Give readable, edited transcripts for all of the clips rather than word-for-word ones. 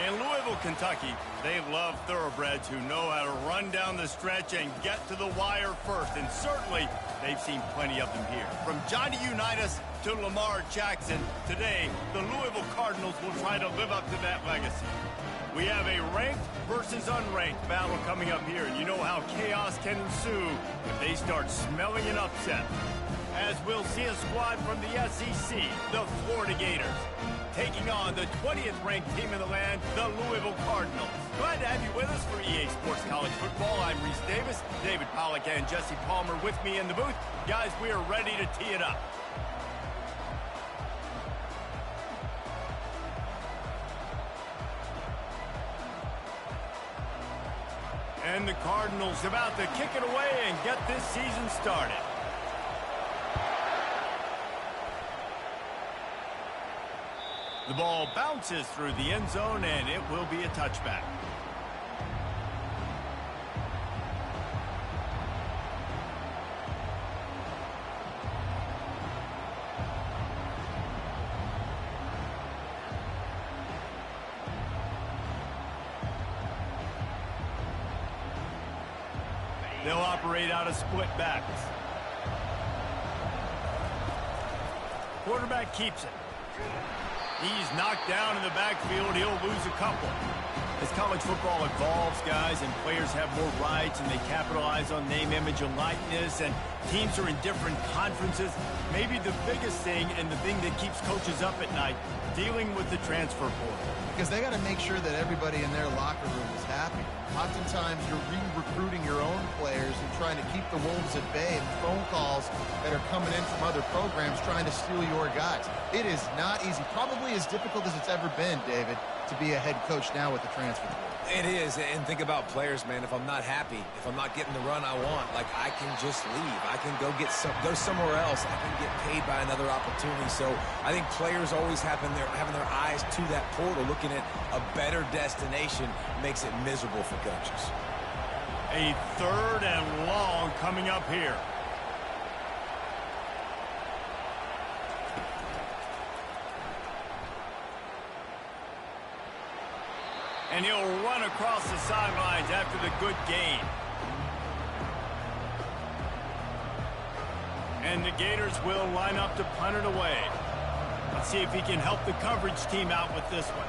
In Louisville, Kentucky, they love thoroughbreds who know how to run down the stretch and get to the wire first. And certainly, they've seen plenty of them here. From Johnny Unitas to Lamar Jackson, today, the Louisville Cardinals will try to live up to that legacy. We have a ranked versus unranked battle coming up here, and you know how chaos can ensue if they start smelling an upset. As we'll see a squad from the SEC, the Florida Gators, taking on the 20th ranked team in the land, the Louisville Cardinals. Glad to have you with us for EA Sports College Football. I'm Reese Davis, David Pollack and Jesse Palmer with me in the booth. Guys, we are ready to tee it up. And the Cardinals about to kick it away and get this season started. The ball bounces through the end zone, and it will be a touchback. They'll operate out of split backs. Quarterback keeps it. He's knocked down in the backfield. He'll lose a couple. As college football evolves, guys, and players have more rights and they capitalize on name, image, and likeness, and teams are in different conferences, maybe the biggest thing and the thing that keeps coaches up at night, dealing with the transfer portal. Because they got to make sure that everybody in their locker room is happy. Oftentimes, you're re-recruiting your own players and trying to keep the wolves at bay, and phone calls that are coming in from other programs trying to steal your guys. It is not easy. Probably as difficult as it's ever been, David, to be a head coach now with the transfer portal. It is, and think about players, man. If I'm not happy, if I'm not getting the run I want, like, I can just leave. I can go somewhere else. I can get paid by another opportunity. So I think players always having their eyes to that portal, looking at a better destination, makes it miserable for coaches. A 3rd and long coming up here. And he'll run across the sidelines after the good gain. And the Gators will line up to punt it away. Let's see if he can help the coverage team out with this one.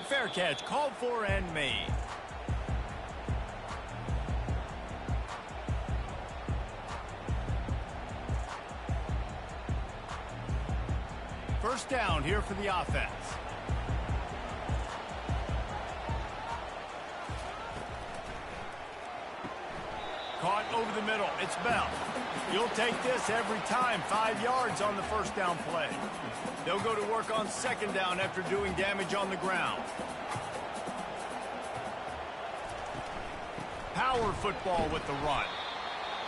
Fair catch, called for and made. First down here for the offense. Caught over the middle. It's Bell. You'll take this every time. 5 yards on the first down play. They'll go to work on second down after doing damage on the ground. Power football with the run.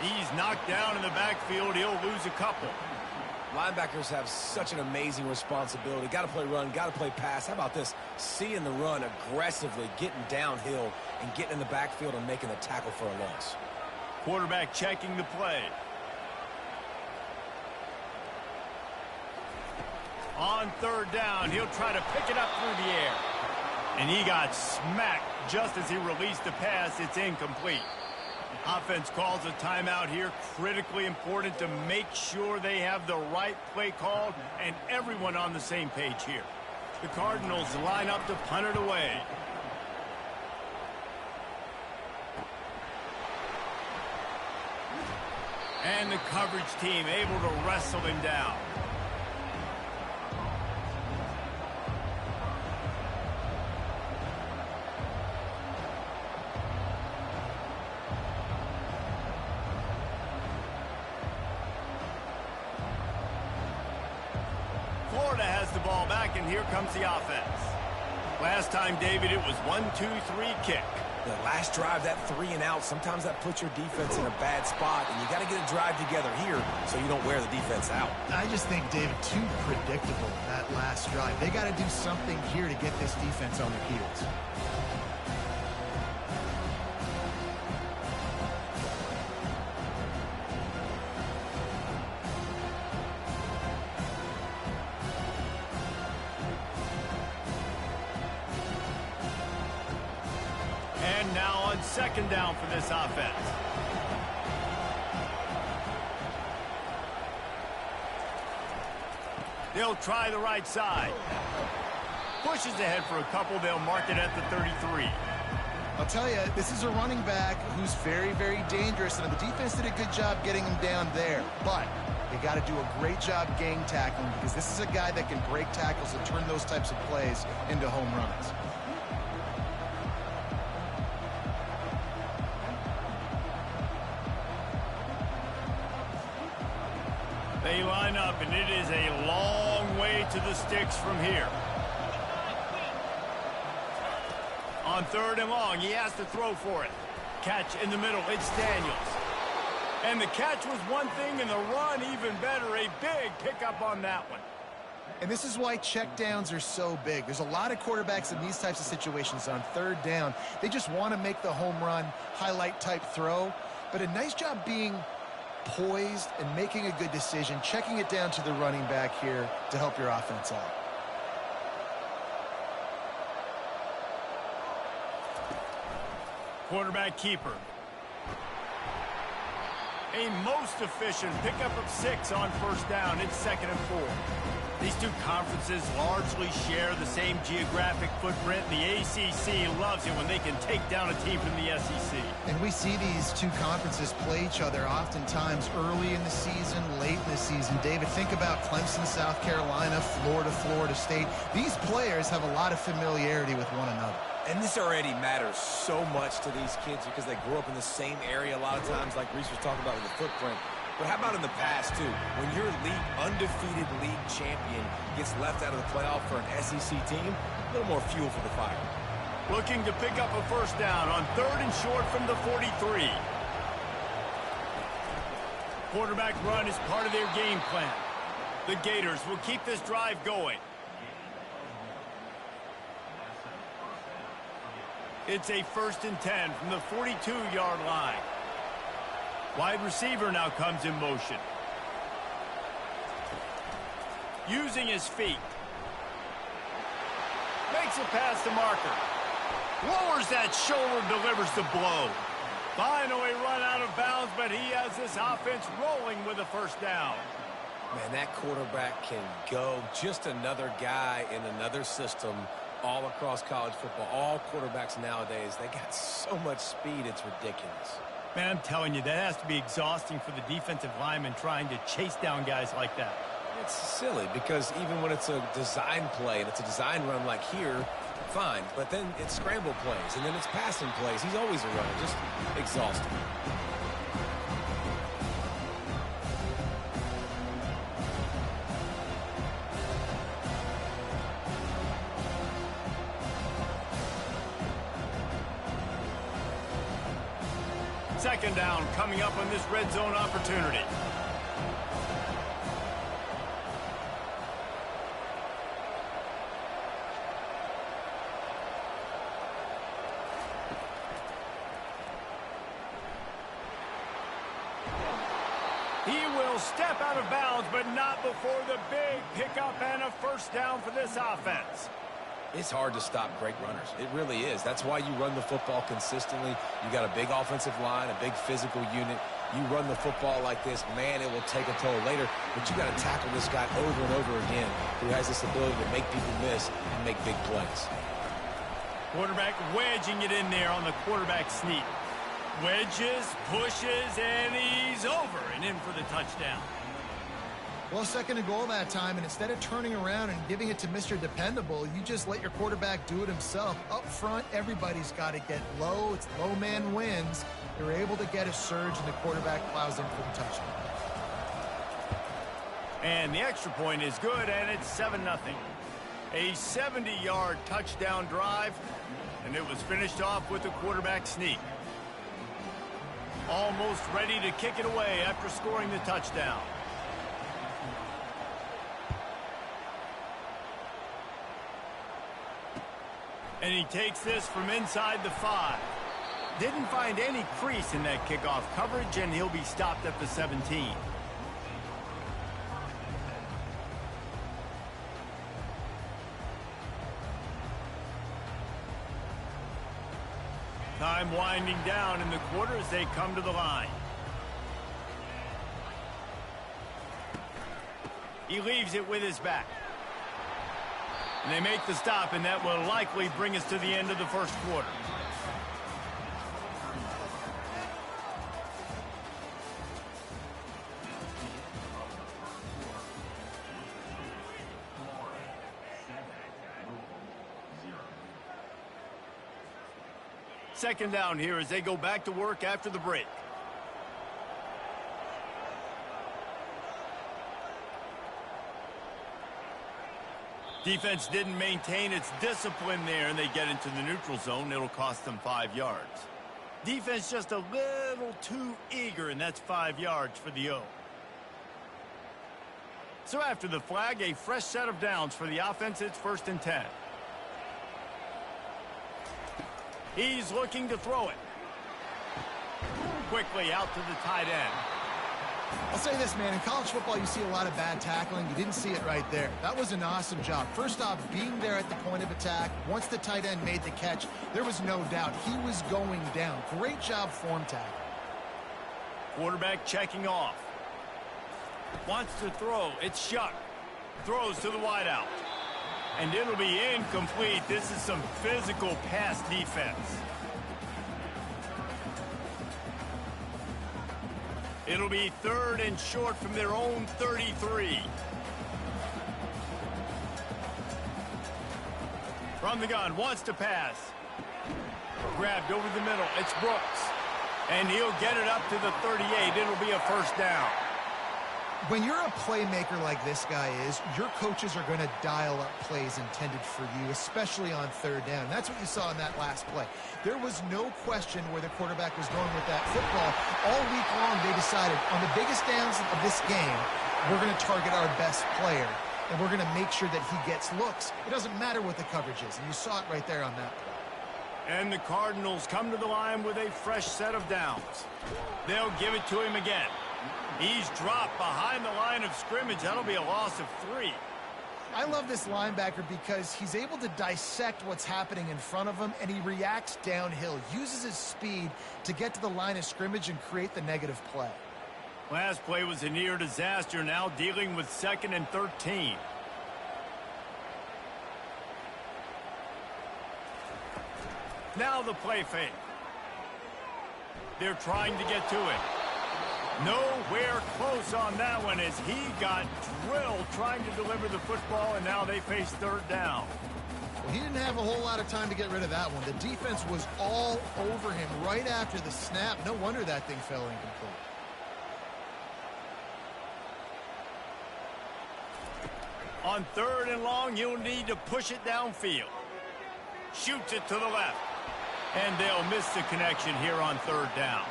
He's knocked down in the backfield. He'll lose a couple. Linebackers have such an amazing responsibility. Got to play run, got to play pass. How about this? Seeing the run aggressively, getting downhill, and getting in the backfield and making the tackle for a loss. Quarterback checking the play. On third down, he'll try to pick it up through the air. And he got smacked just as he released the pass. It's incomplete. Offense calls a timeout here. Critically important to make sure they have the right play called and everyone on the same page here. The Cardinals line up to punt it away. And the coverage team able to wrestle him down. Florida has the ball back, and here comes the offense. Last time, David, it was 1-2-3 kick. The last drive, that 3 and out, sometimes that puts your defense in a bad spot, and you got to get a drive together here so you don't wear the defense out. I just think, David, too predictable, that last drive. They got to do something here to get this defense on their heels. second down for this offense. They'll try the right side. Pushes ahead for a couple. They'll mark it at the 33. I'll tell you, this is a running back who's very, very dangerous, and the defense did a good job getting him down there. But they got to do a great job gang tackling, because this is a guy that can break tackles and turn those types of plays into home runs. They line up, and it is a long way to the sticks from here. On third and long, he has to throw for it. Catch in the middle, it's Daniels. And the catch was one thing, and the run even better. A big pickup on that one. And this is why checkdowns are so big. There's a lot of quarterbacks in these types of situations on third down. They just want to make the home run, highlight type throw. But a nice job being poised and making a good decision, checking it down to the running back here to help your offense out. Quarterback keeper. A most efficient pickup of 6 on first down. It's 2nd and 4. These two conferences largely share the same geographic footprint. The ACC loves it when they can take down a team from the SEC. And we see these two conferences play each other oftentimes early in the season, late in the season. David, think about Clemson, South Carolina, Florida, Florida State. These players have a lot of familiarity with one another. And this already matters so much to these kids because they grew up in the same area a lot of times, like Reese was talking about with the footprint. But how about in the past, too? When your undefeated league champion gets left out of the playoff for an SEC team, a little more fuel for the fire. Looking to pick up a first down on third and short from the 43. Quarterback run is part of their game plan. The Gators will keep this drive going. It's a 1st and 10 from the 42-yard line. Wide receiver now comes in motion. Using his feet. Makes it past the marker. Lowers that shoulder, delivers the blow. Finally run out of bounds, but he has this offense rolling with a first down. Man, that quarterback can go. Just another guy in another system all across college football. All quarterbacks nowadays, they got so much speed, it's ridiculous. Man, I'm telling you, that has to be exhausting for the defensive lineman trying to chase down guys like that. It's silly because even when it's a design play and it's a design run like here, fine. But then it's scramble plays and then it's passing plays. He's always a runner. Just exhausting. Second down coming up on this red zone opportunity. He will step out of bounds, but not before the big pickup and a first down for this offense. It's hard to stop great runners. It really is. That's why you run the football consistently. You got a big offensive line, a big physical unit. You run the football like this, man, it will take a toll later. But you got to tackle this guy over and over again who has this ability to make people miss and make big plays. Quarterback wedging it in there on the quarterback sneak. Wedges, pushes, and he's over and in for the touchdown. Well, 2nd and goal that time, and instead of turning around and giving it to Mr. Dependable, you just let your quarterback do it himself. Up front, everybody's got to get low. It's low man wins. They're able to get a surge, and the quarterback plows in for the touchdown. And the extra point is good, and it's 7-0. A 70-yard touchdown drive, and it was finished off with a quarterback sneak. Almost ready to kick it away after scoring the touchdown. And he takes this from inside the 5. Didn't find any crease in that kickoff coverage, and he'll be stopped at the 17. Time winding down in the quarter as they come to the line. He leaves it with his back. And they make the stop, and that will likely bring us to the end of the first quarter. Second down here as they go back to work after the break. Defense didn't maintain its discipline there, and they get into the neutral zone. It'll cost them 5 yards. Defense just a little too eager, and that's 5 yards for the O. So after the flag, a fresh set of downs for the offense. It's 1st and 10. He's looking to throw it. Quickly out to the tight end. I'll say this, man. In college football, you see a lot of bad tackling. You didn't see it right there. That was an awesome job. First off, being there at the point of attack. Once the tight end made the catch, there was no doubt he was going down. Great job form tackle. Quarterback checking off. Wants to throw. It's Shuck. Throws to the wideout. And it'll be incomplete. This is some physical pass defense. It'll be 3rd and short from their own 33. From the gun, wants to pass. Grabbed over the middle. It's Brooks. And he'll get it up to the 38. It'll be a first down. When you're a playmaker like this guy is, your coaches are going to dial up plays intended for you, especially on 3rd down. That's what you saw in that last play. There was no question where the quarterback was going with that football. All week long, they decided on the biggest downs of this game, we're going to target our best player, and we're going to make sure that he gets looks. It doesn't matter what the coverage is, and you saw it right there on that play. And the Cardinals come to the line with a fresh set of downs. They'll give it to him again. He's dropped behind the line of scrimmage. That'll be a loss of 3. I love this linebacker because he's able to dissect what's happening in front of him, and he reacts downhill, uses his speed to get to the line of scrimmage and create the negative play. Last play was a near disaster, now dealing with 2nd and 13. Now the play fake. They're trying to get to it. Nowhere close on that one as he got drilled trying to deliver the football, and now they face 3rd down. Well, he didn't have a whole lot of time to get rid of that one. The defense was all over him right after the snap. No wonder that thing fell incomplete. On 3rd and long, you'll need to push it downfield. Shoots it to the left. And they'll miss the connection here on 3rd down.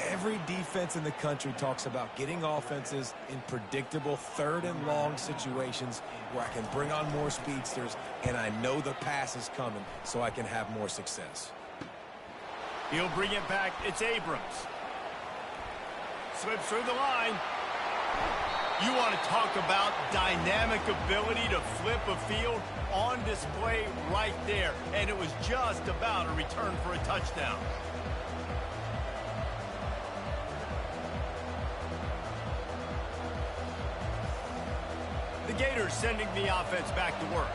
Every defense in the country talks about getting offenses in predictable 3rd and long situations where I can bring on more speedsters and I know the pass is coming so I can have more success. He'll bring it back. It's Abrams. Slips through the line. You want to talk about dynamic ability to flip a field on display right there. And it was just about a return for a touchdown. The Gators sending the offense back to work.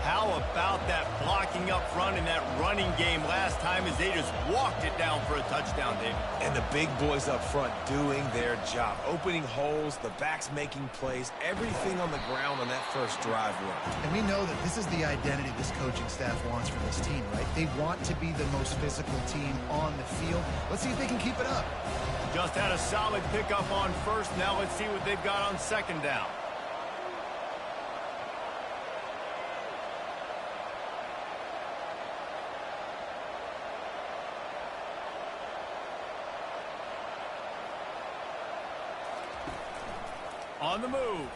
How about that blocking up front in that running game last time as they just walked it down for a touchdown, David? And the big boys up front doing their job. Opening holes, the backs making plays, everything on the ground on that first drive worked. And we know that this is the identity this coaching staff wants for this team, right? They want to be the most physical team on the field. Let's see if they can keep it up. Just had a solid pickup on 1st. Now let's see what they've got on 2nd down. On the move.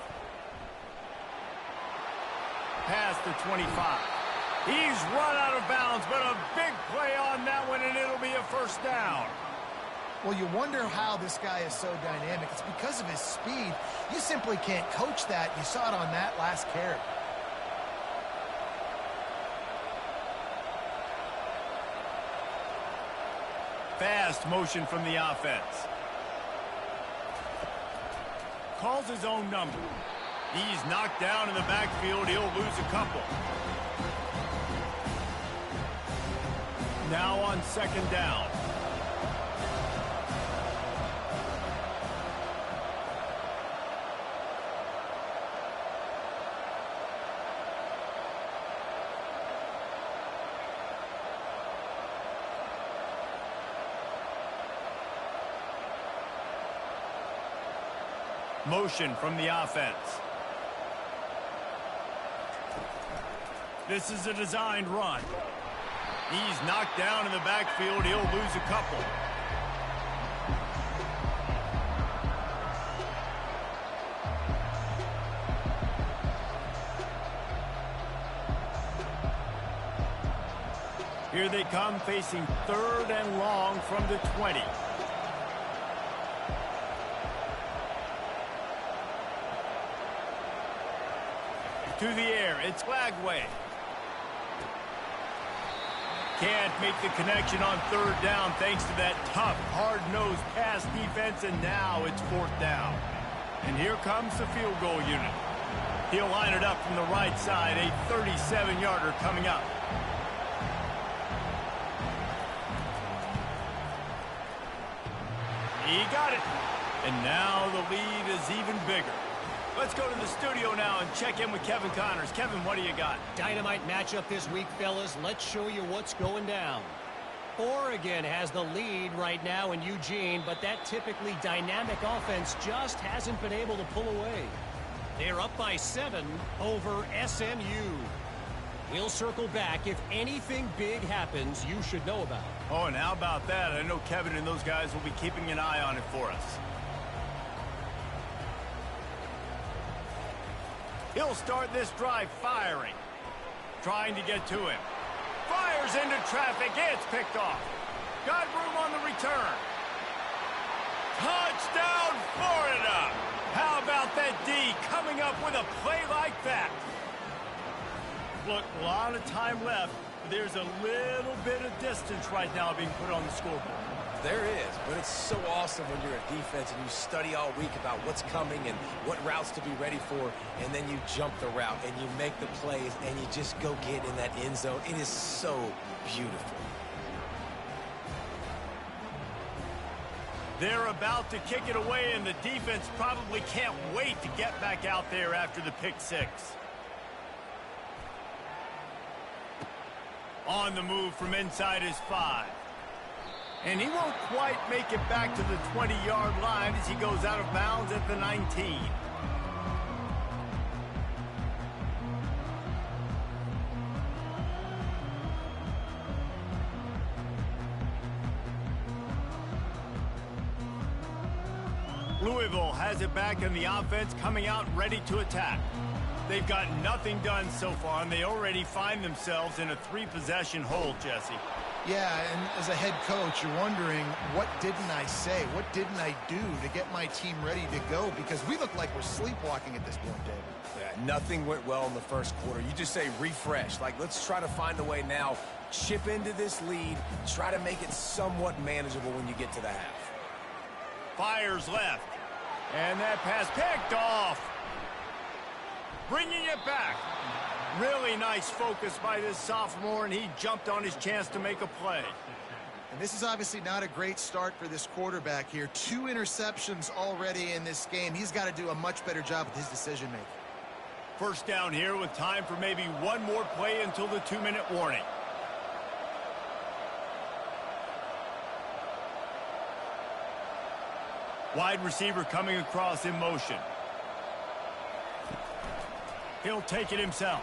Past the 25. He's run out of bounds, but a big play on that one, and it'll be a first down. Well, you wonder how this guy is so dynamic. It's because of his speed. You simply can't coach that. You saw it on that last carry. fast motion from the offense. Calls his own number. He's knocked down in the backfield. He'll lose a couple. Now on second down. Motion from the offense. This is a designed run. He's knocked down in the backfield. He'll lose a couple. Here they come, facing third and long from the 20. To the air, it's Lagway. Can't make the connection on third down thanks to that tough, hard-nosed pass defense, and now it's fourth down. And here comes the field goal unit. He'll line it up from the right side, a 37-yarder coming up. He got it. And now the lead is even bigger. Let's go to the studio now and check in with Kevin Connors. Kevin, what do you got? Dynamite matchup this week, fellas. Let's show you what's going down. Oregon has the lead right now in Eugene, but that typically dynamic offense just hasn't been able to pull away. They're up by 7 over SMU. We'll circle back. If anything big happens, you should know about it. Oh, and how about that? I know Kevin and those guys will be keeping an eye on it for us. He'll start this drive firing. Trying to get to him. Fires into traffic. It's picked off. Got room on the return. Touchdown, Florida! How about that D coming up with a play like that? Look, a lot of time left. There's a little bit of distance right now being put on the scoreboard. There is, but it's so awesome when you're a defense and you study all week about what's coming and what routes to be ready for, and then you jump the route and you make the plays and you just go get in that end zone. It is so beautiful. They're about to kick it away, and the defense probably can't wait to get back out there after the pick six. On the move from inside his 5. And he won't quite make it back to the 20-yard line as he goes out of bounds at the 19. Louisville has it back, and the offense coming out ready to attack. They've got nothing done so far, and they already find themselves in a 3-possession hole, Jesse. Yeah, and as a head coach, you're wondering, what didn't I say? What didn't I do to get my team ready to go? Because we look like we're sleepwalking at this point, David. Yeah, nothing went well in the first quarter. You just say refresh. Like, let's try to find a way now. Chip into this lead. Try to make it somewhat manageable when you get to the half. Fires left. And that pass picked off. Bringing it back. Really nice focus by this sophomore, and he jumped on his chance to make a play. And this is obviously not a great start for this quarterback here. 2 interceptions already in this game. He's got to do a much better job with his decision-making. First down here with time for maybe one more play until the 2-minute warning. Wide receiver coming across in motion. He'll take it himself.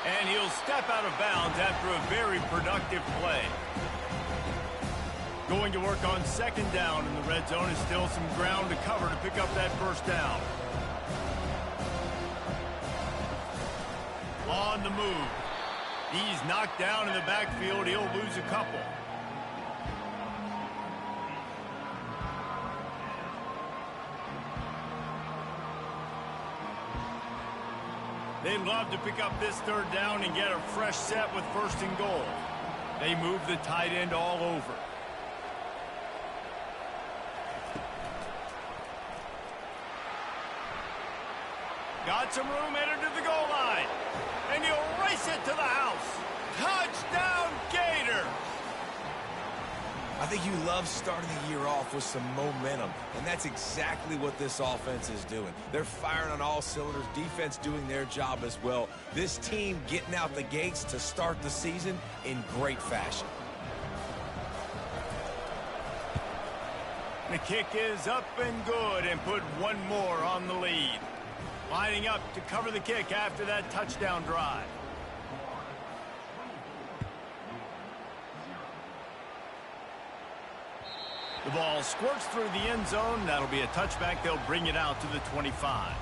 And he'll step out of bounds after a very productive play. Going to work on second down in the red zone. Is still some ground to cover to pick up that first down. On the move. He's knocked down in the backfield. He'll lose a couple. They'd love to pick up this third down and get a fresh set with first and goal. They move the tight end all over. Got some room headed to the goal line. And he'll race it to the house. Touchdown, Gators! I think you love starting the year off with some momentum, and that's exactly what this offense is doing. They're firing on all cylinders, defense doing their job as well. This team getting out the gates to start the season in great fashion. The kick is up and good and put one more on the lead. Lining up to cover the kick after that touchdown drive. The ball squirts through the end zone. That'll be a touchback. They'll bring it out to the 25.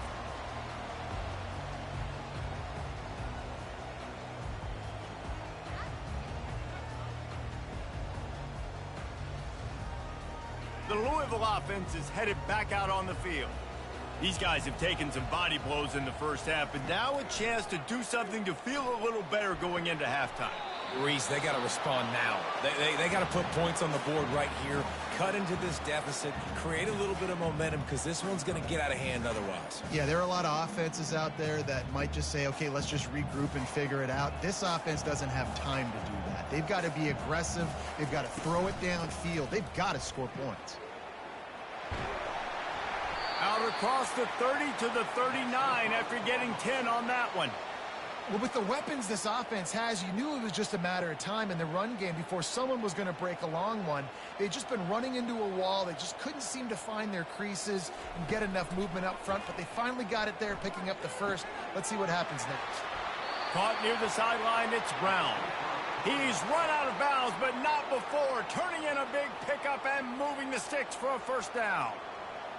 The Louisville offense is headed back out on the field. These guys have taken some body blows in the first half, but now a chance to do something to feel a little better going into halftime. Reese, they got to respond now. They got to put points on the board right here, cut into this deficit, create a little bit of momentum, because this one's going to get out of hand otherwise. Yeah, there are a lot of offenses out there that might just say, okay, let's just regroup and figure it out. This offense doesn't have time to do that. They've got to be aggressive. They've got to throw it downfield. They've got to score points. Out across the 30 to the 39 after getting 10 on that one. Well, with the weapons this offense has, you knew it was just a matter of time in the run game before someone was going to break a long one. They'd just been running into a wall. They just couldn't seem to find their creases and get enough movement up front, but they finally got it there, picking up the first. Let's see what happens next. Caught near the sideline, it's Brown. He's run out of bounds, but not before turning in a big pickup and moving the sticks for a first down.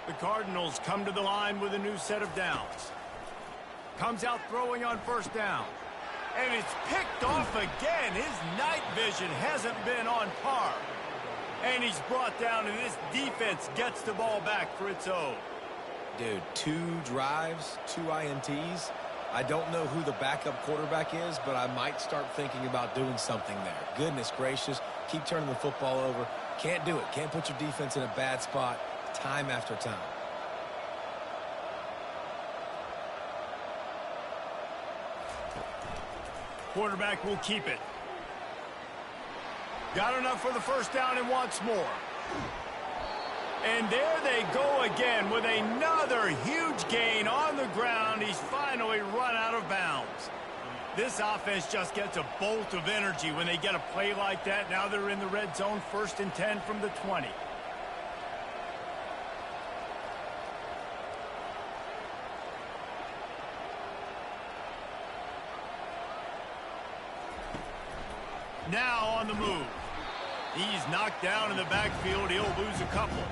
The Cardinals come to the line with a new set of downs. Comes out throwing on first down. And it's picked off again. His night vision hasn't been on par. And he's brought down, and this defense gets the ball back for its own. Dude, 2 drives, 2 INTs. I don't know who the backup quarterback is, but I might start thinking about doing something there. Goodness gracious, keep turning the football over. Can't do it. Can't put your defense in a bad spot time after time. Quarterback will keep it. Got enough for the first down and wants more. And there they go again with another huge gain on the ground. He's finally run out of bounds. This offense just gets a bolt of energy when they get a play like that. Now they're in the red zone, 1st and 10 from the 20. Now on the move. He's knocked down in the backfield. He'll lose a couple.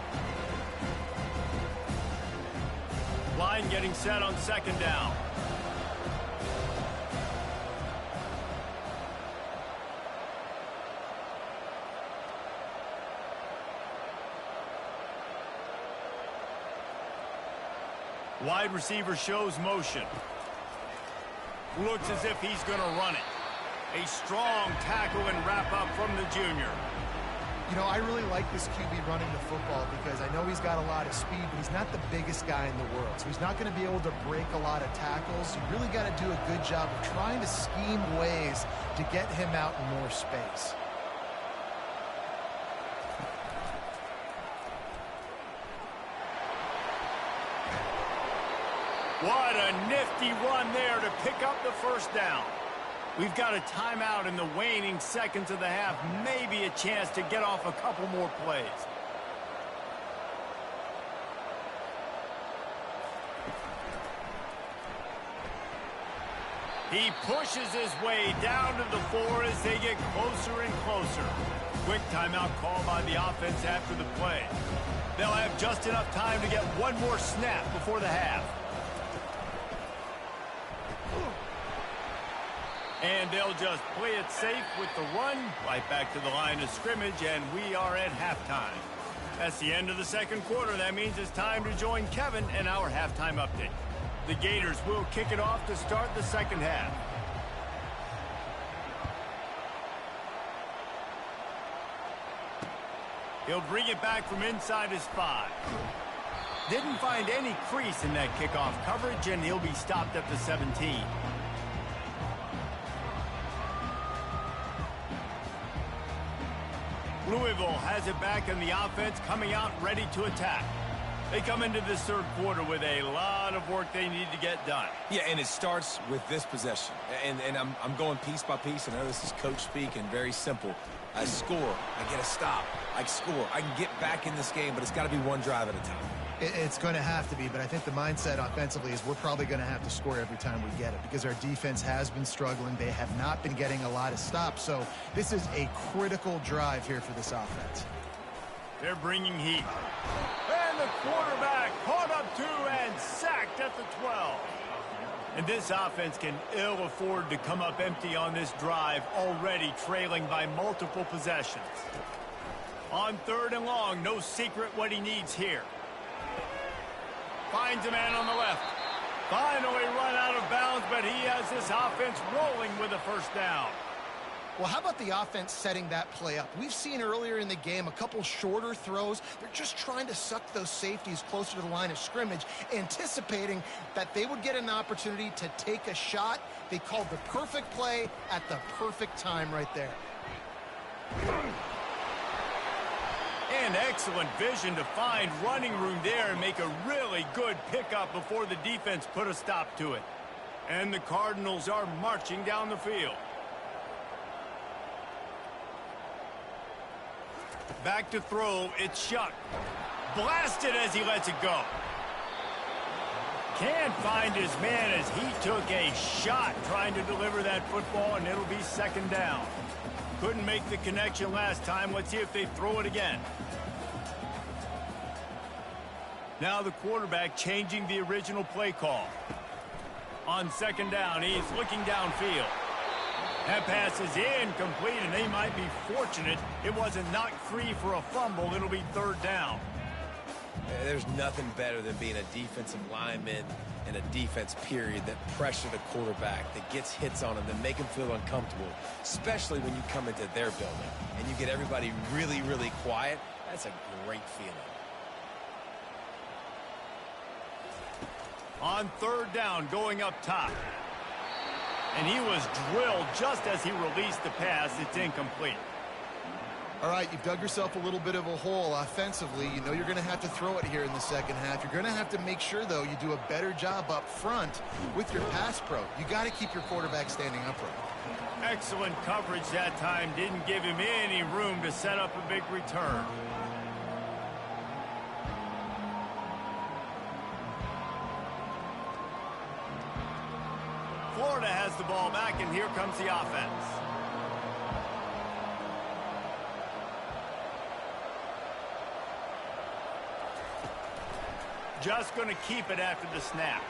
Line getting set on 2nd down. Wide receiver shows motion. Looks as if he's going to run it. A strong tackle and wrap up from the junior. You know, I really like this QB running the football because I know he's got a lot of speed, but he's not the biggest guy in the world. So he's not going to be able to break a lot of tackles. You really got to do a good job of trying to scheme ways to get him out in more space. What a nifty run there to pick up the first down. We've got a timeout in the waning seconds of the half. Maybe a chance to get off a couple more plays. He pushes his way down to the 4 as they get closer and closer. Quick timeout call by the offense after the play. They'll have just enough time to get one more snap before the half. And they'll just play it safe with the run right back to the line of scrimmage, and we are at halftime. That's the end of the second quarter. That means it's time to join Kevin in our halftime update. The Gators will kick it off to start the second half. He'll bring it back from inside his 5. Didn't find any crease in that kickoff coverage, and he'll be stopped at the 17. Louisville has it back in the offense, coming out ready to attack. They come into this third quarter with a lot of work they need to get done. Yeah, and it starts with this possession. And I'm going piece by piece. I know this is coach speak and very simple. I score. I get a stop. I score. I can get back in this game, but it's got to be one drive at a time. It's going to have to be, but I think the mindset offensively is we're probably going to have to score every time we get it because our defense has been struggling. They have not been getting a lot of stops, so this is a critical drive here for this offense. They're bringing heat. And the quarterback caught up 2 and sacked at the 12. And this offense can ill afford to come up empty on this drive, already trailing by multiple possessions. On 3rd and long, no secret what he needs here. Finds a man on the left. Finally run out of bounds, but he has this offense rolling with a first down. Well, how about the offense setting that play up? We've seen earlier in the game a couple shorter throws. They're just trying to suck those safeties closer to the line of scrimmage, anticipating that they would get an opportunity to take a shot. They called the perfect play at the perfect time right there. And excellent vision to find running room there and make a really good pickup before the defense put a stop to it. And the Cardinals are marching down the field. Back to throw, it's Shuck. Blasted as he lets it go. Can't find his man as he took a shot trying to deliver that football, and it'll be 2nd down. Couldn't make the connection last time. Let's see if they throw it again. Now the quarterback changing the original play call. On 2nd down, he's looking downfield. That pass is incomplete, and they might be fortunate it wasn't knocked free for a fumble. It'll be 3rd down. There's nothing better than being a defensive lineman in a defense period that pressure the quarterback, that gets hits on him, that make him feel uncomfortable, especially when you come into their building and you get everybody really, really quiet. That's a great feeling. On 3rd down, going up top. And he was drilled just as he released the pass. It's incomplete. All right, you've dug yourself a little bit of a hole offensively. You know you're going to have to throw it here in the second half. You're going to have to make sure, though, you do a better job up front with your pass pro. You got to keep your quarterback standing upright. Excellent coverage that time. Didn't give him any room to set up a big return. Florida has the ball back, and here comes the offense. Just going to keep it after the snap.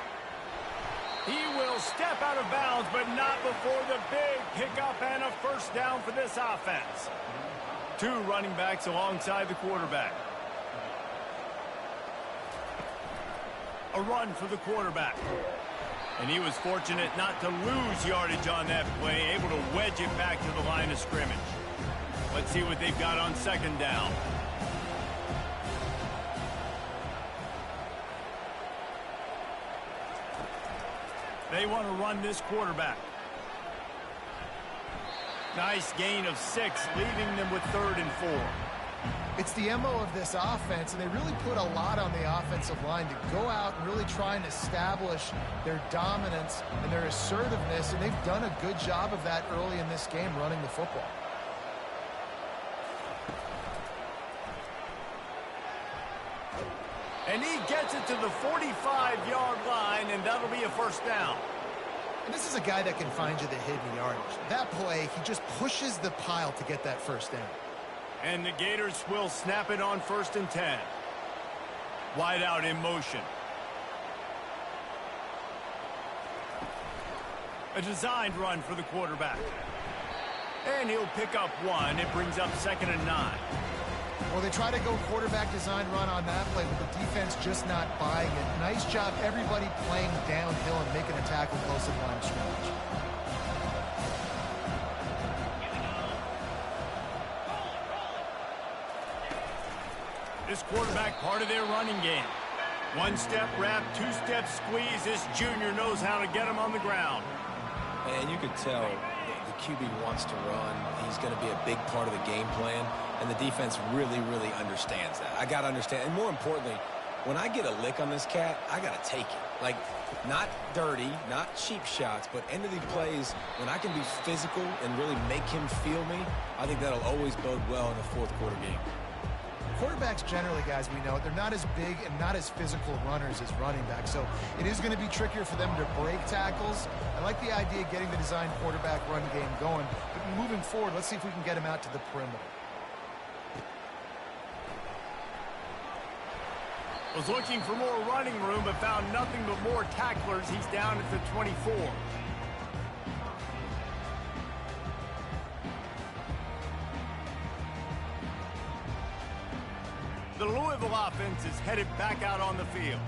He will step out of bounds, but not before the big pickup and a 1st down for this offense. 2 running backs alongside the quarterback. A run for the quarterback. And he was fortunate not to lose yardage on that play, able to wedge it back to the line of scrimmage. Let's see what they've got on 2nd down. They want to run this quarterback. Nice gain of 6, leaving them with 3rd and 4. It's the MO of this offense, and they really put a lot on the offensive line to go out and really try and establish their dominance and their assertiveness, and they've done a good job of that early in this game running the football. And he gets it to the 45-yard line, and that'll be a 1st down. And this is a guy that can find you the hidden yardage. That play, he just pushes the pile to get that 1st down. And the Gators will snap it on 1st and 10. Wide out in motion. A designed run for the quarterback. And he'll pick up 1. It brings up 2nd and 9. Well, they try to go quarterback design run on that play, but the defense just not buying it. Nice job, everybody playing downhill and making a tackle close to the line of scrimmage. this quarterback part of their running game. One-step wrap, two-step squeeze. This junior knows how to get him on the ground. And you could tell the QB wants to run. He's going to be a big part of the game plan, and the defense really, really understands that. I got to understand, and more importantly, when I get a lick on this cat, I got to take it. Like, not dirty, not cheap shots, but end of the plays, when I can be physical and really make him feel me, I think that'll always bode well in the fourth quarter game. Quarterbacks generally, guys, we know, they're not as big and not as physical runners as running backs, so it is going to be trickier for them to break tackles. I like the idea of getting the design quarterback run game going, but moving forward, let's see if we can get him out to the perimeter. Was looking for more running room, but found nothing but more tacklers. He's down at the 24. The Louisville offense is headed back out on the field.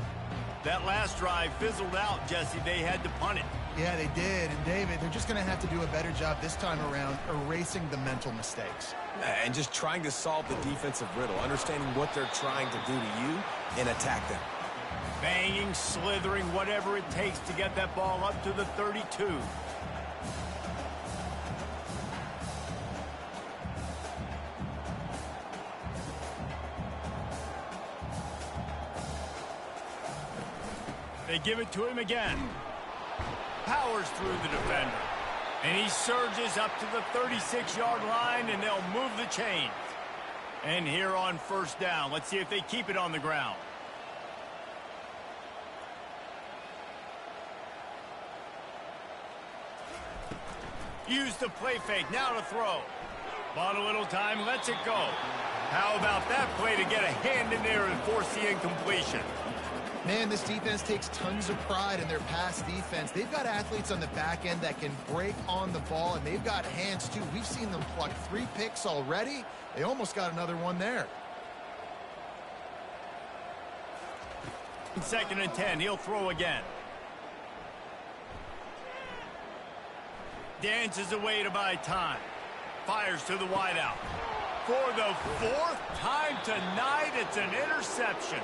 That last drive fizzled out, Jesse. They had to punt it. Yeah, they did. And, David, they're just going to have to do a better job this time around erasing the mental mistakes. And just trying to solve the defensive riddle, understanding what they're trying to do to you and attack them. Banging, slithering, whatever it takes to get that ball up to the 32. They give it to him again. Powers through the defender. And he surges up to the 36-yard line, and they'll move the chains. And here on first down, let's see if they keep it on the ground. Use the play fake, now to throw. Bought a little time, lets it go. How about that play to get a hand in there and force the incompletion? Man, this defense takes tons of pride in their pass defense. They've got athletes on the back end that can break on the ball, and they've got hands, too. We've seen them pluck 3 picks already. They almost got another one there. 2nd and 10, he'll throw again. Dances away to buy time. Fires to the wideout. For the 4th time tonight, it's an interception.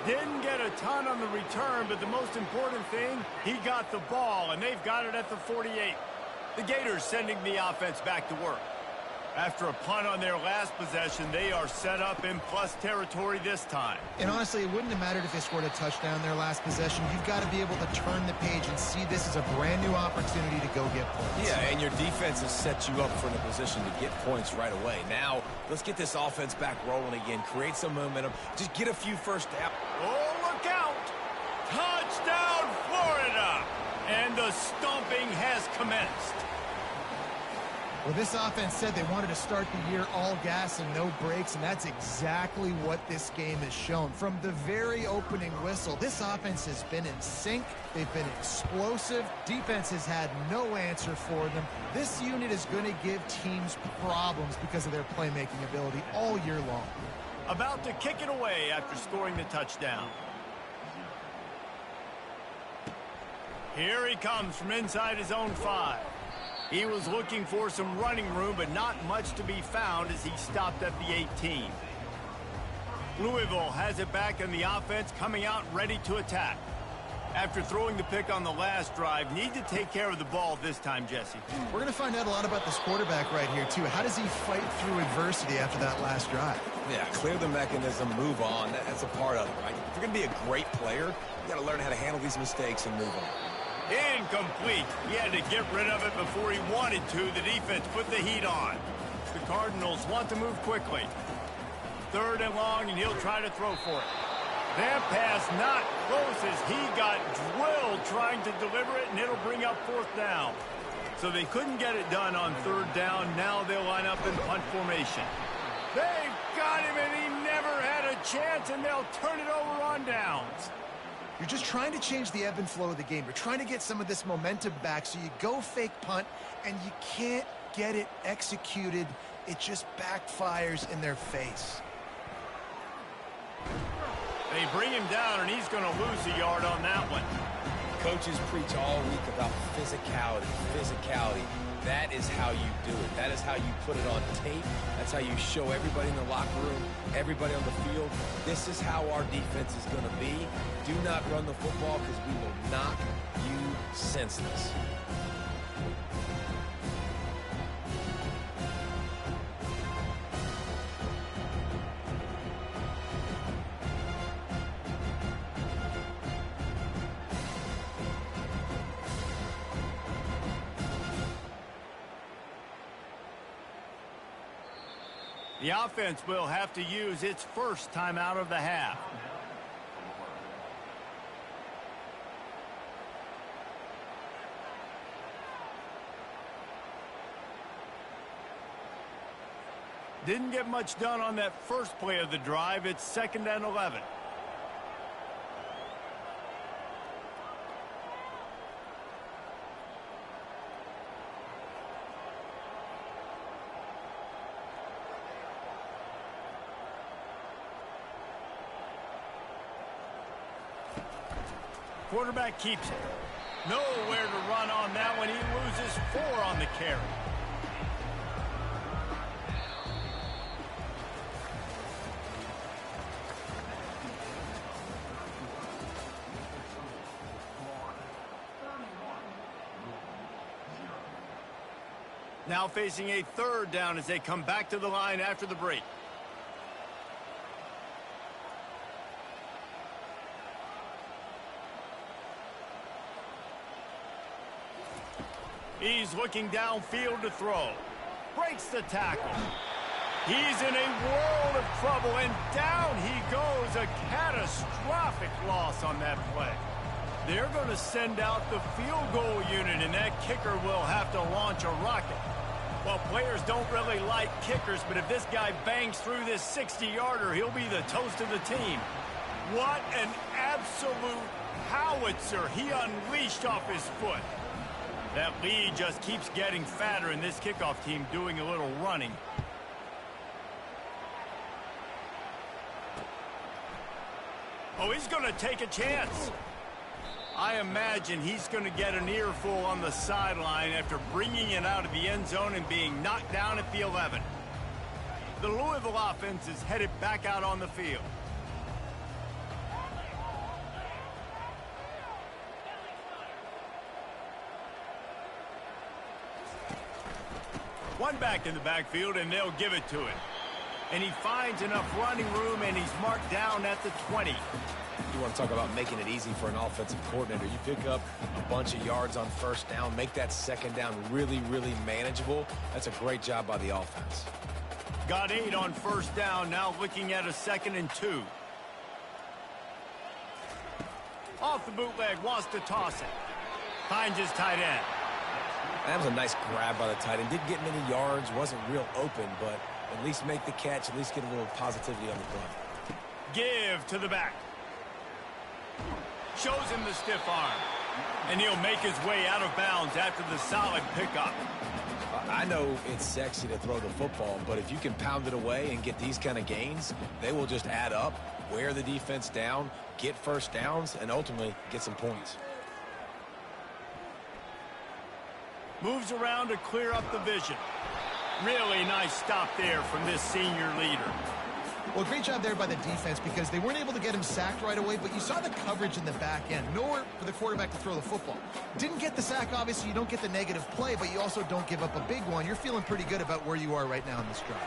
Didn't get a ton on the return, but the most important thing, he got the ball, and they've got it at the 48. The Gators sending the offense back to work. After a punt on their last possession, they are set up in plus territory this time. And honestly, it wouldn't have mattered if they scored a touchdown their last possession. You've got to be able to turn the page and see this as a brand new opportunity to go get points. Yeah, and your defense has set you up for a position to get points right away. Now, let's get this offense back rolling again, create some momentum, just get a few first down. Oh, look out! Touchdown, Florida! And the stomping has commenced. Well, this offense said they wanted to start the year all gas and no brakes, and that's exactly what this game has shown. From the very opening whistle, this offense has been in sync. They've been explosive. Defense has had no answer for them. This unit is going to give teams problems because of their playmaking ability all year long. About to kick it away after scoring the touchdown. Here he comes from inside his own 5. He was looking for some running room, but not much to be found as he stopped at the 18. Louisville has it back, and the offense coming out ready to attack. After throwing the pick on the last drive, need to take care of the ball this time, Jesse. We're going to find out a lot about this quarterback right here, too. How does he fight through adversity after that last drive? Yeah, clear the mechanism, move on. That's a part of it, right? If you're going to be a great player, you got to learn how to handle these mistakes and move on. Incomplete. He had to get rid of it before he wanted to. The defense put the heat on. The Cardinals want to move quickly. 3rd and long, and he'll try to throw for it. That pass not close as he got drilled trying to deliver it, and it'll bring up 4th down. So they couldn't get it done on 3rd down. Now they'll line up in punt formation. They've got him, and he never had a chance, and they'll turn it over on downs. You're just trying to change the ebb and flow of the game. You're trying to get some of this momentum back, so you go fake punt, and you can't get it executed. It just backfires in their face. They bring him down, and he's going to lose a yard on that one. Coaches preach all week about physicality, physicality. That is how you do it. That is how you put it on tape. That's how you show everybody in the locker room, everybody on the field. This is how our defense is going to be. Do not run the football because we will knock you senseless. The offense will have to use its first timeout of the half. Didn't get much done on that first play of the drive. It's 2nd and 11. Quarterback keeps it. Nowhere to run on that one. He loses 4 on the carry. Now facing a 3rd down as they come back to the line after the break. He's looking downfield to throw. Breaks the tackle. He's in a world of trouble, and down he goes. A catastrophic loss on that play. They're going to send out the field goal unit, and that kicker will have to launch a rocket. Well, players don't really like kickers, but if this guy bangs through this 60-yarder, he'll be the toast of the team. What an absolute howitzer he unleashed off his foot. That lead just keeps getting fatter, and this kickoff team doing a little running. Oh, he's going to take a chance. I imagine he's going to get an earful on the sideline after bringing it out of the end zone and being knocked down at the 11. The Louisville offense is headed back out on the field. One back in the backfield, and they'll give it to him. And he finds enough running room, and he's marked down at the 20. You want to talk about making it easy for an offensive coordinator. You pick up a bunch of yards on 1st down, make that 2nd down really, really manageable. That's a great job by the offense. Got 8 on 1st down, now looking at a 2nd and 2. Off the bootleg, wants to toss it. Finds his tight end. That was a nice grab by the tight end. Didn't get many yards, wasn't real open, but at least make the catch, at least get a little positivity on the play. Give to the back. Shows him the stiff arm. And he'll make his way out of bounds after the solid pickup. I know it's sexy to throw the football, but if you can pound it away and get these kind of gains, they will just add up, wear the defense down, get 1st downs, and ultimately get some points. Moves around to clear up the vision. Really nice stop there from this senior leader. Well, great job there by the defense because they weren't able to get him sacked right away, but you saw the coverage in the back end. Nowhere for the quarterback to throw the football. Didn't get the sack, obviously. You don't get the negative play, but you also don't give up a big one. You're feeling pretty good about where you are right now in this drive.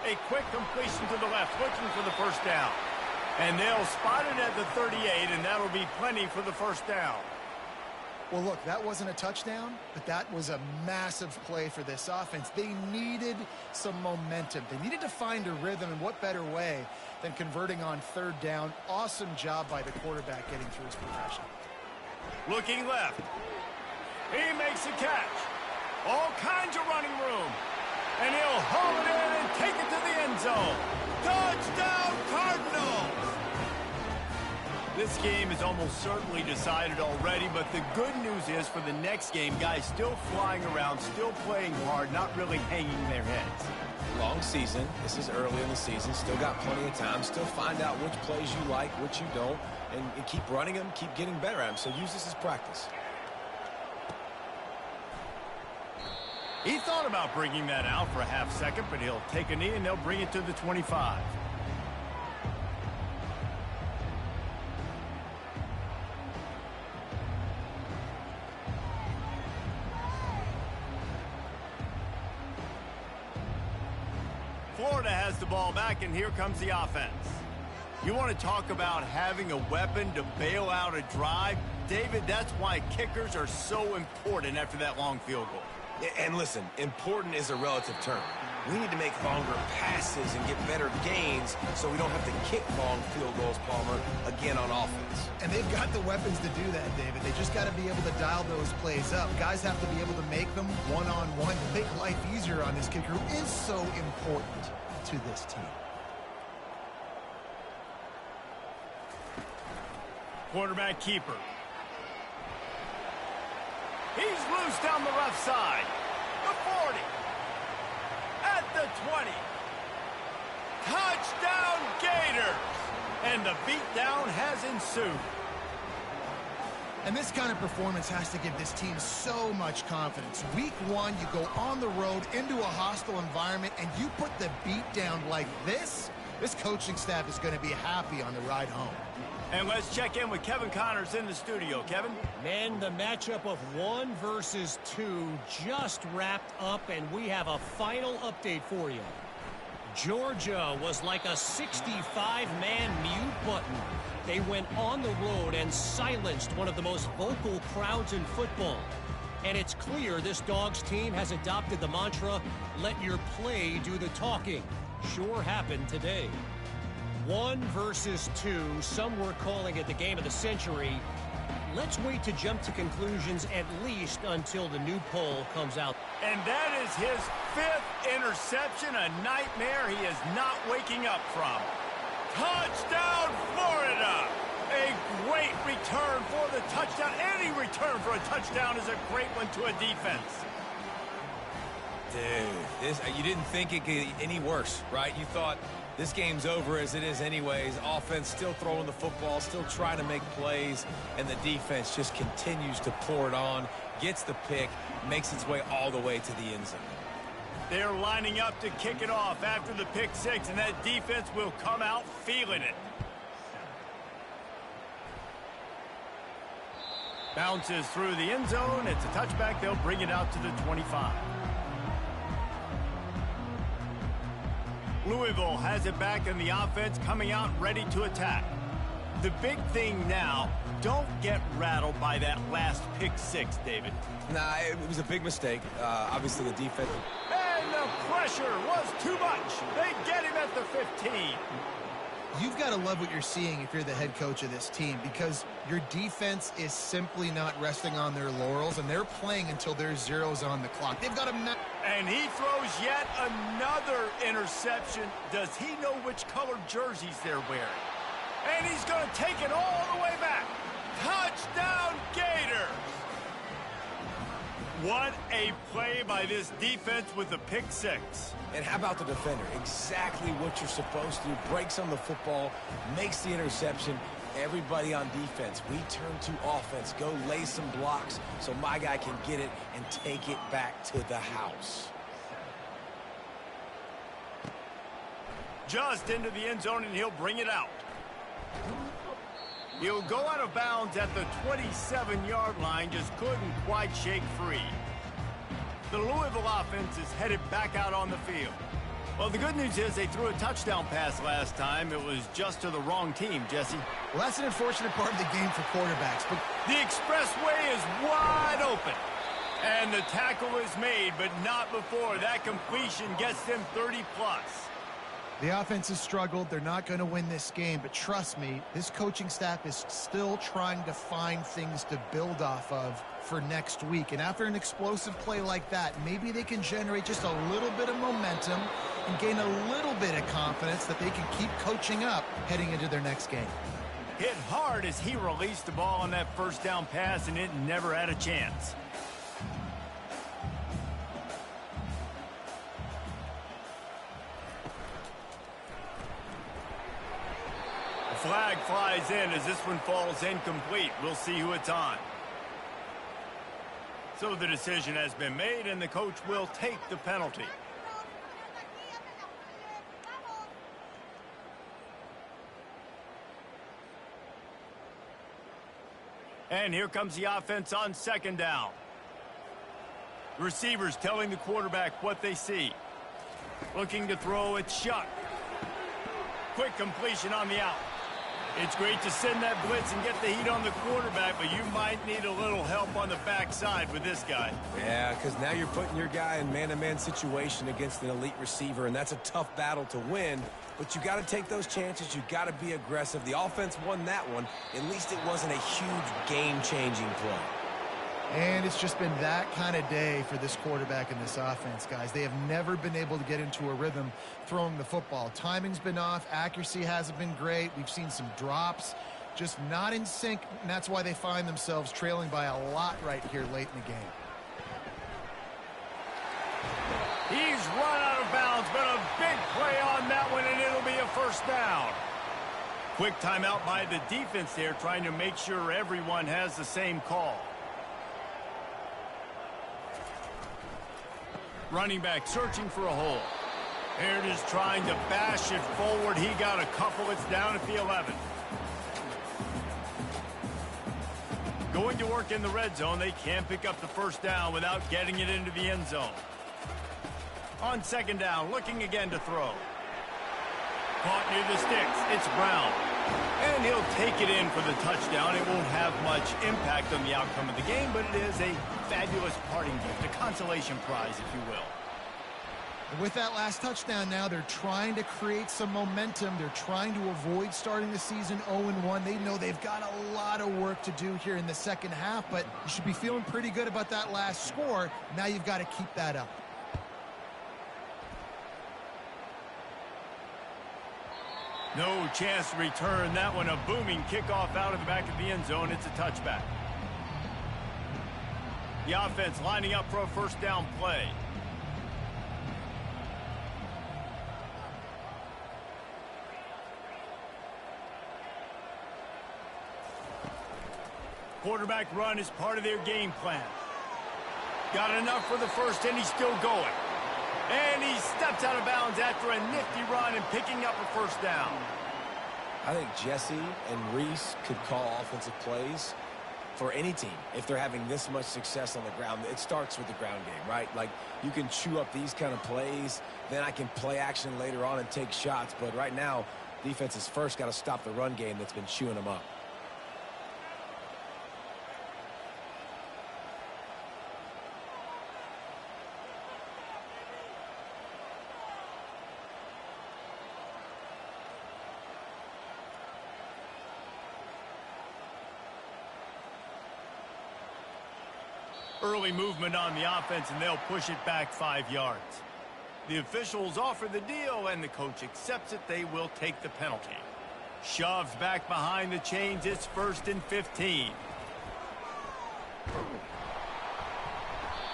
A quick completion to the left, looking for the 1st down. And they'll spot it at the 38, and that'll be plenty for the 1st down. Well, look, that wasn't a touchdown, but that was a massive play for this offense. They needed some momentum. They needed to find a rhythm, and what better way than converting on 3rd down. Awesome job by the quarterback getting through his progression. Looking left. He makes a catch. All kinds of running room. And he'll haul it in and take it to the end zone. Touchdown, Cardinals! This This game is almost certainly decided already, but the good news is for the next game, guys still flying around, still playing hard, not really hanging their heads. Long season. This is early in the season. Still got plenty of time. Still find out which plays you like, which you don't, and keep running them, keep getting better at them. So use this as practice. He thought about bringing that out for a half second, but he'll take a knee and they'll bring it to the 25. Florida has the ball back, and here comes the offense. You want to talk about having a weapon to bail out a drive? David, that's why kickers are so important after that long field goal. And listen, important is a relative term. We need to make longer passes and get better gains so we don't have to kick long field goals, Palmer, again on offense. And they've got the weapons to do that, David. They just got to be able to dial those plays up. Guys have to be able to make them one-on-one to make life easier on this kicker who is so important to this team. Quarterback keeper. He's loose down the left side. The 40. At the 20. Touchdown Gators. And the beatdown has ensued. And this kind of performance has to give this team so much confidence. Week one, you go on the road into a hostile environment, and you put the beat down like this. This coaching staff is going to be happy on the ride home. And let's check in with Kevin Connors in the studio. Kevin? Men, the matchup of 1 versus 2 just wrapped up, and we have a final update for you. Georgia was like a 65-man mute button. They went on the road and silenced one of the most vocal crowds in football. And it's clear this Dogs team has adopted the mantra, let your play do the talking. Sure happened today. 1 versus 2, some were calling it the game of the century. Let's wait to jump to conclusions at least until the new poll comes out. And that is his 5th interception, a nightmare he is not waking up from. Touchdown, Florida! A great return for the touchdown. Any return for a touchdown is a great one to a defense. Dude, you didn't think it could get any worse, right? You thought this game's over as it is anyways. Offense still throwing the football, still trying to make plays, and the defense just continues to pour it on, gets the pick, makes its way all the way to the end zone. They're lining up to kick it off after the pick 6, and that defense will come out feeling it. Bounces through the end zone. It's a touchback. They'll bring it out to the 25. Louisville has it back in the offense, coming out ready to attack. The big thing now, don't get rattled by that last pick 6, David. Nah, it was a big mistake. Obviously, the defense. And the pressure was too much. They get him at the 15. You've got to love what you're seeing if you're the head coach of this team, because your defense is simply not resting on their laurels, and they're playing until there's zeros on the clock. They've got a... And he throws yet another interception. Does he know which colored jerseys they're wearing? And he's going to take it all the way back. Touchdown, Gators! What a play by this defense with the pick 6. And how about the defender? Exactly what you're supposed to do. Breaks on the football, makes the interception. Everybody on defense, we turn to offense. Go lay some blocks so my guy can get it and take it back to the house. Just into the end zone, and he'll bring it out. He'll go out of bounds at the 27-yard line, just couldn't quite shake free. The Louisville offense is headed back out on the field. Well, the good news is they threw a touchdown pass last time. It was just to the wrong team, Jesse. Well, that's an unfortunate part of the game for quarterbacks. But the expressway is wide open. And the tackle is made, but not before that completion gets them 30-plus. The offense has struggled. They're not going to win this game, but trust me, this coaching staff is still trying to find things to build off of for next week. And after an explosive play like that, maybe they can generate just a little bit of momentum and gain a little bit of confidence that they can keep coaching up heading into their next game. Hit hard as he released the ball on that first down pass, and it never had a chance. The flag flies in as this one falls incomplete. We'll see who it's on. So the decision has been made, and the coach will take the penalty. And here comes the offense on second down. Receivers telling the quarterback what they see. Looking to throw, it's Shuck. Quick completion on the out. It's great to send that blitz and get the heat on the quarterback, but you might need a little help on the backside with this guy. Yeah, because now you're putting your guy in man-to-man situation against an elite receiver, and that's a tough battle to win. But you got to take those chances. You got to be aggressive. The offense won that one. At least it wasn't a huge game-changing play. And it's just been that kind of day for this quarterback and this offense, guys. They have never been able to get into a rhythm throwing the football. Timing's been off. Accuracy hasn't been great. We've seen some drops. Just not in sync, and that's why they find themselves trailing by a lot right here late in the game. He's run out of bounds, but a big play on that one, and it'll be a first down. Quick timeout by the defense there, trying to make sure everyone has the same call. Running back searching for a hole. Here it is, trying to bash it forward. He got a couple. It's down at the 11. Going to work in the red zone. They can't pick up the first down without getting it into the end zone. On second down, looking again to throw. Caught near the sticks. It's Brown. And he'll take it in for the touchdown. It won't have much impact on the outcome of the game, but it is a fabulous parting gift, a consolation prize, if you will. And with that last touchdown now, they're trying to create some momentum. They're trying to avoid starting the season 0-1. They know they've got a lot of work to do here in the second half, but you should be feeling pretty good about that last score. Now you've got to keep that up. No chance to return that one. A booming kickoff out of the back of the end zone. It's a touchback. The offense lining up for a first down play. Quarterback run is part of their game plan. Got enough for the first, and he's still going. And he steps out of bounds after a nifty run and picking up a first down. I think Jesse and Reese could call offensive plays for any team if they're having this much success on the ground. It starts with the ground game, right? Like, you can chew up these kind of plays, then I can play action later on and take shots. But right now, defense has first got to stop the run game that's been chewing them up. Early movement on the offense, and they'll push it back 5 yards. The officials offer the deal, and the coach accepts it. They will take the penalty. Shoved back behind the chains. It's 1st and 15.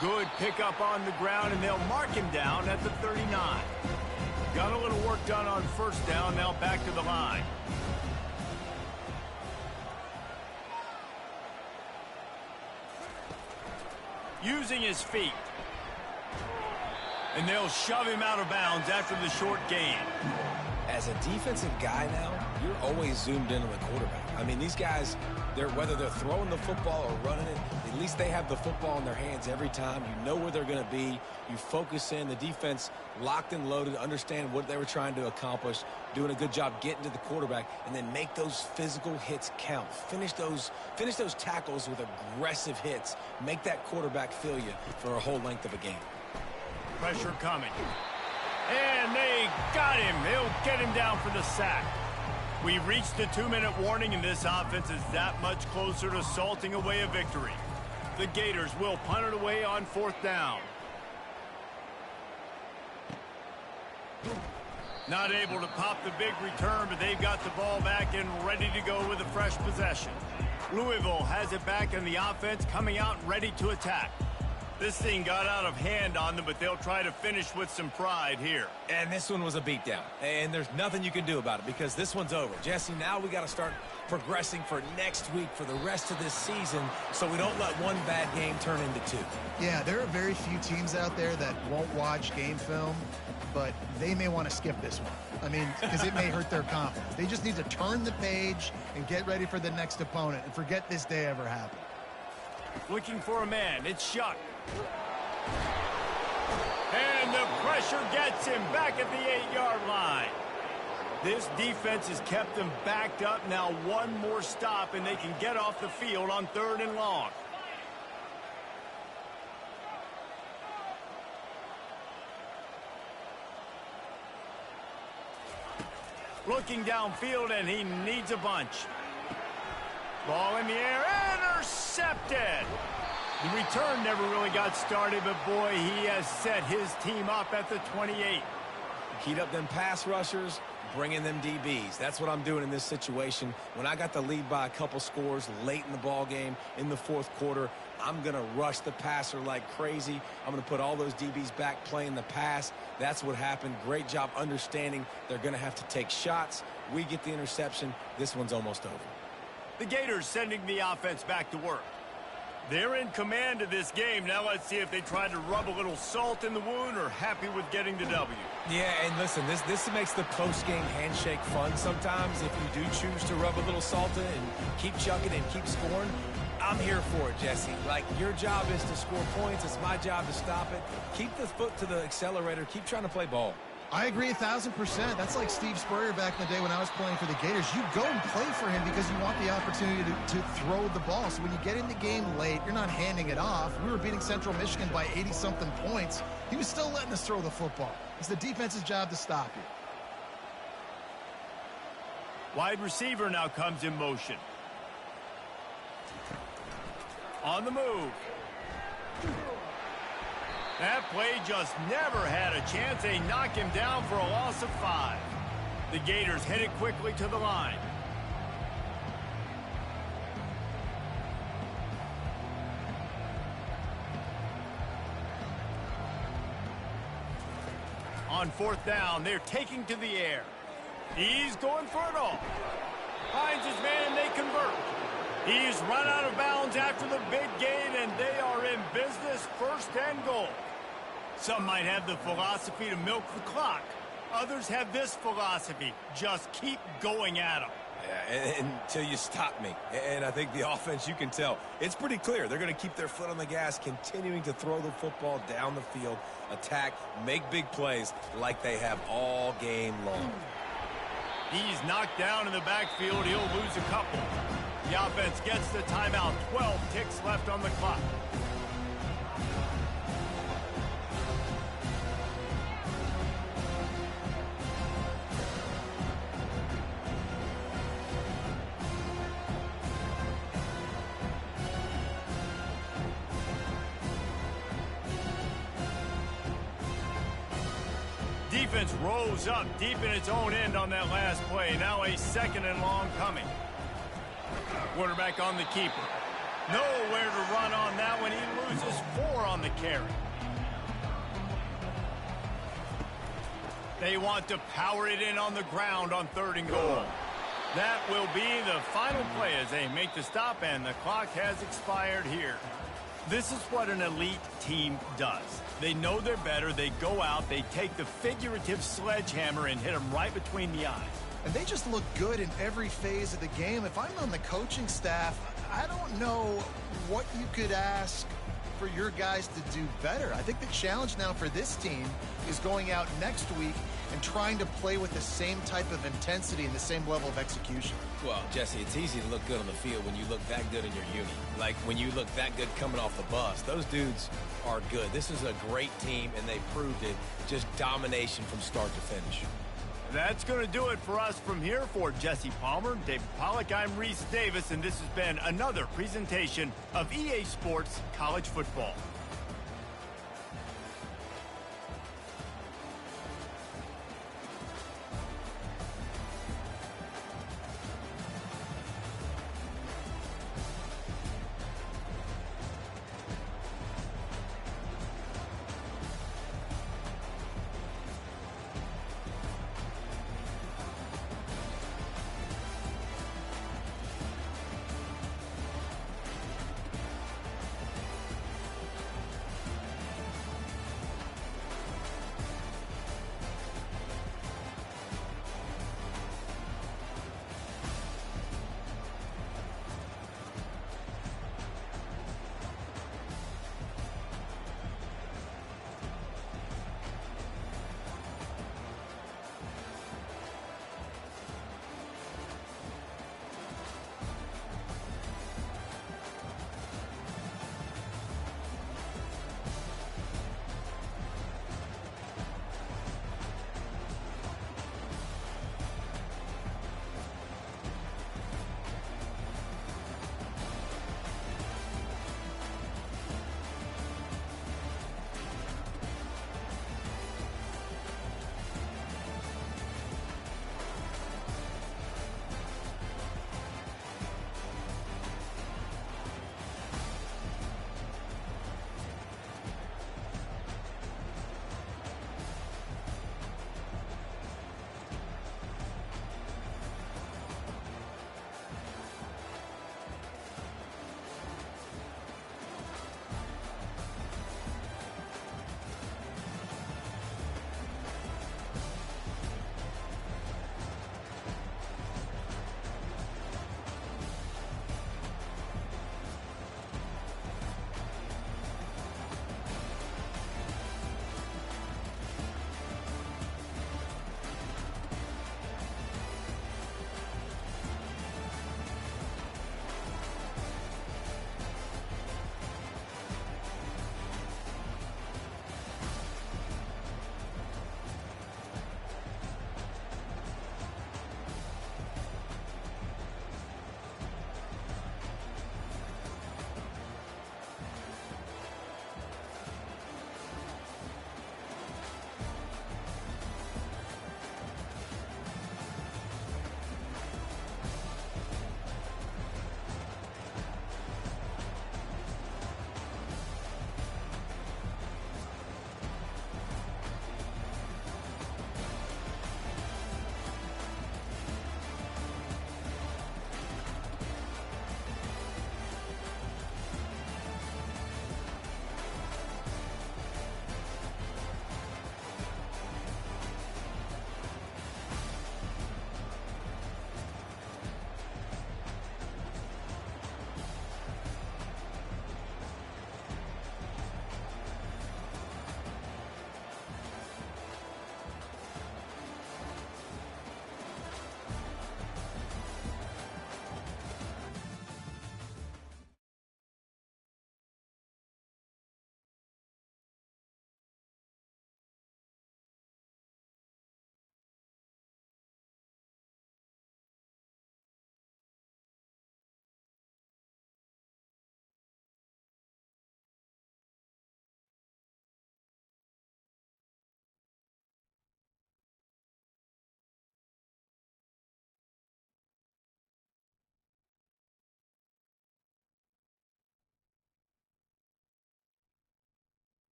Good pickup on the ground, and they'll mark him down at the 39. Got a little work done on first down. Now back to the line. Using his feet. And they'll shove him out of bounds after the short gain. As a defensive guy now, you're always zoomed in on the quarterback. I mean, these guys, whether they're throwing the football or running it, at least they have the football in their hands every time. You know where they're going to be. You focus in. The defense locked and loaded, understand what they were trying to accomplish, doing a good job getting to the quarterback, and then make those physical hits count. Finish those tackles with aggressive hits. Make that quarterback feel you for a whole length of a game. Pressure coming. And they got him. They'll get him down for the sack. We reached the 2-minute warning, and this offense is that much closer to salting away a victory. The Gators will punt it away on 4th down. Not able to pop the big return, but they've got the ball back and ready to go with a fresh possession. Louisville has it back in the offense, coming out ready to attack. This thing got out of hand on them, but they'll try to finish with some pride here. And this one was a beatdown. And there's nothing you can do about it because this one's over. Jesse, now we got to start progressing for next week, for the rest of this season, so we don't let one bad game turn into two. Yeah, there are very few teams out there that won't watch game film, but they may want to skip this one. I mean, because it may hurt their confidence. They just need to turn the page and get ready for the next opponent and forget this day ever happened. Looking for a man. It's Shuck. And the pressure gets him back at the 8-yard line. This defense has kept them backed up. Now one more stop, and they can get off the field on 3rd and long. Looking downfield, and he needs a bunch. Ball in the air, intercepted. The return never really got started, but boy, he has set his team up at the 28. Keyed up them pass rushers, bringing them DBs. That's what I'm doing in this situation. When I got the lead by a couple scores late in the ball game in the 4th quarter, I'm going to rush the passer like crazy. I'm going to put all those DBs back playing the pass. That's what happened. Great job understanding they're going to have to take shots. We get the interception. This one's almost over. The Gators sending the offense back to work. They're in command of this game. Now let's see if they try to rub a little salt in the wound or happy with getting the W. Yeah, and listen, this makes the post-game handshake fun sometimes. If you do choose to rub a little salt in and keep chucking and keep scoring, I'm here for it, Jesse. Like, your job is to score points. It's my job to stop it. Keep the foot to the accelerator. Keep trying to play ball. I agree 1,000%. That's like Steve Spurrier back in the day when I was playing for the Gators. You go and play for him because you want the opportunity to throw the ball. So when you get in the game late, you're not handing it off. We were beating Central Michigan by 80-something points. He was still letting us throw the football. It's the defense's job to stop you. Wide receiver now comes in motion. On the move. That play just never had a chance. They knock him down for a loss of 5. The Gators headed quickly to the line. On 4th down, they're taking to the air. He's going for it all. Finds his man, they convert. He's run out of bounds after the big gain, and they are in business, 1st and goal. Some might have the philosophy to milk the clock. Others have this philosophy, just keep going at them. Yeah, until you stop me. And I think the offense, you can tell, it's pretty clear. They're going to keep their foot on the gas, continuing to throw the football down the field, attack, make big plays like they have all game long. He's knocked down in the backfield. He'll lose a couple. The offense gets the timeout. 12 ticks left on the clock. Defense rose up deep in its own end on that last play. Now a 2nd and long coming. Quarterback on the keeper. Nowhere to run on that one. He loses 4 on the carry. They want to power it in on the ground on 3rd and goal. That will be the final play as they make the stop, and the clock has expired here. This is what an elite team does. They know they're better. They go out. They take the figurative sledgehammer and hit them right between the eyes. And they just look good in every phase of the game. If I'm on the coaching staff, I don't know what you could ask for your guys to do better. I think the challenge now for this team is going out next week and trying to play with the same type of intensity and the same level of execution. Well, Jesse, it's easy to look good on the field when you look that good in your uni. Like when you look that good coming off the bus. Those dudes are good. This is a great team, and they proved it. Just domination from start to finish. That's going to do it for us from here. For Jesse Palmer, David Pollack, I'm Reese Davis, and this has been another presentation of EA Sports College Football.